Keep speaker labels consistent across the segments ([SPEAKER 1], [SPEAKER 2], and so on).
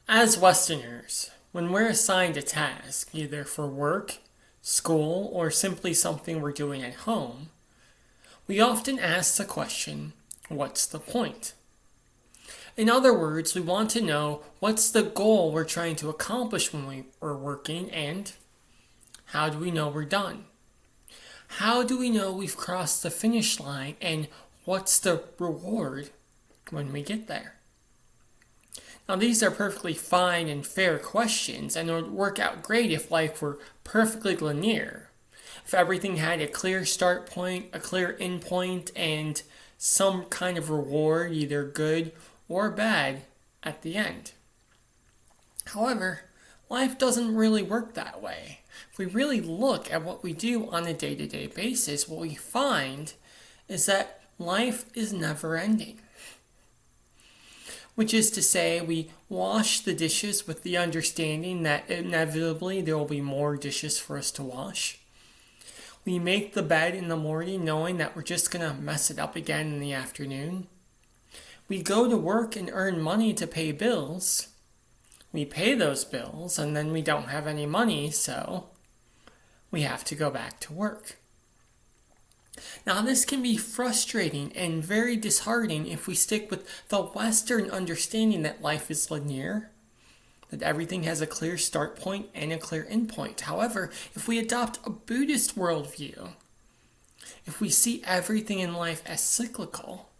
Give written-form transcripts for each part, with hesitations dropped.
[SPEAKER 1] As Westerners, when we're assigned a task, either for work, school, or simply something we're doing at home, we often ask the question, what's the point? In other words, we want to know what's the goal we're trying to accomplish when we're working, and how do we know we're done? How do we know we've crossed the finish line, and what's the reward when we get there? Now, these are perfectly fine and fair questions, and it would work out great if life were perfectly linear. If everything had a clear start point, a clear end point, and some kind of reward, either good or bad, at the end. However, life doesn't really work that way. If we really look at what we do on a day-to-day basis, what we find is that life is never ending. Which is to say, we wash the dishes with the understanding that inevitably there will be more dishes for us to wash. We make the bed in the morning knowing that we're just going to mess it up again in the afternoon. We go to work and earn money to pay bills. We pay those bills and then we don't have any money, so we have to go back to work. Now, this can be frustrating and very disheartening if we stick with the Western understanding that life is linear, that everything has a clear start point and a clear end point. However, if we adopt a Buddhist worldview, if we see everything in life as cyclical,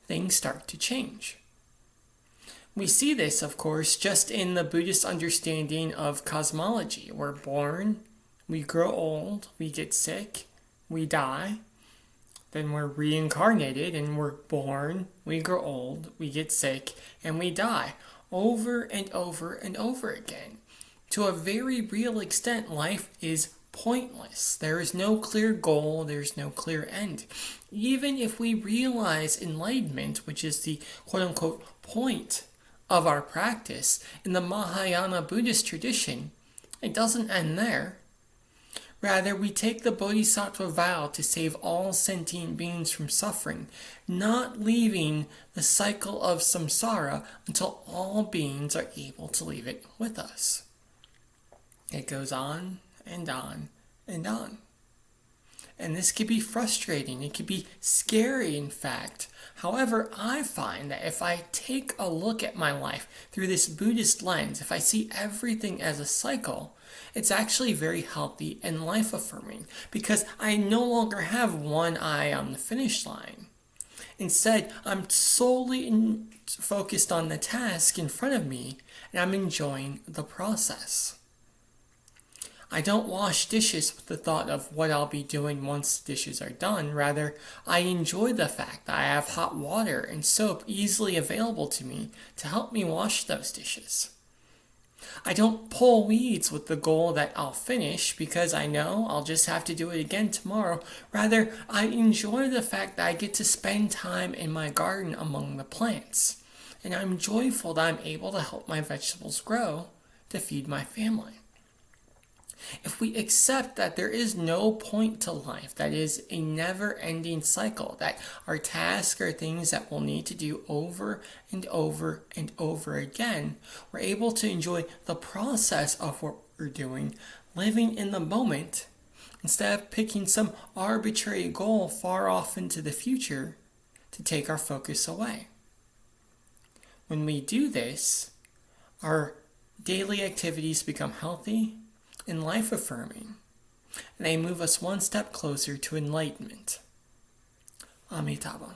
[SPEAKER 1] things start to change. We see this, of course, just in the Buddhist understanding of cosmology. We're born, we grow old, we get sick, we die, then we're reincarnated and we're born, we grow old, we get sick, and we die over and over and over again. To a very real extent, life is pointless. There is no clear goal, there's no clear end. Even if we realize enlightenment, which is the quote-unquote point of our practice, in the Mahayana Buddhist tradition, it doesn't end there. Rather, we take the bodhisattva vow to save all sentient beings from suffering, not leaving the cycle of samsara until all beings are able to leave it with us. It goes on and on and on. And this could be frustrating. It could be scary, in fact. However, I find that if I take a look at my life through this Buddhist lens, if I see everything as a cycle, it's actually very healthy and life-affirming because I no longer have one eye on the finish line. Instead, I'm solely focused on the task in front of me, and I'm enjoying the process. I don't wash dishes with the thought of what I'll be doing once the dishes are done. Rather, I enjoy the fact that I have hot water and soap easily available to me to help me wash those dishes. I don't pull weeds with the goal that I'll finish because I know I'll just have to do it again tomorrow. Rather, I enjoy the fact that I get to spend time in my garden among the plants. And I'm joyful that I'm able to help my vegetables grow to feed my family. If we accept that there is no point to life, that is a never-ending cycle, that our tasks are things that we'll need to do over and over and over again, we're able to enjoy the process of what we're doing, living in the moment, instead of picking some arbitrary goal far off into the future to take our focus away. When we do this, our daily activities become healthy and life-affirming, and they move us one step closer to enlightenment. Amitabha.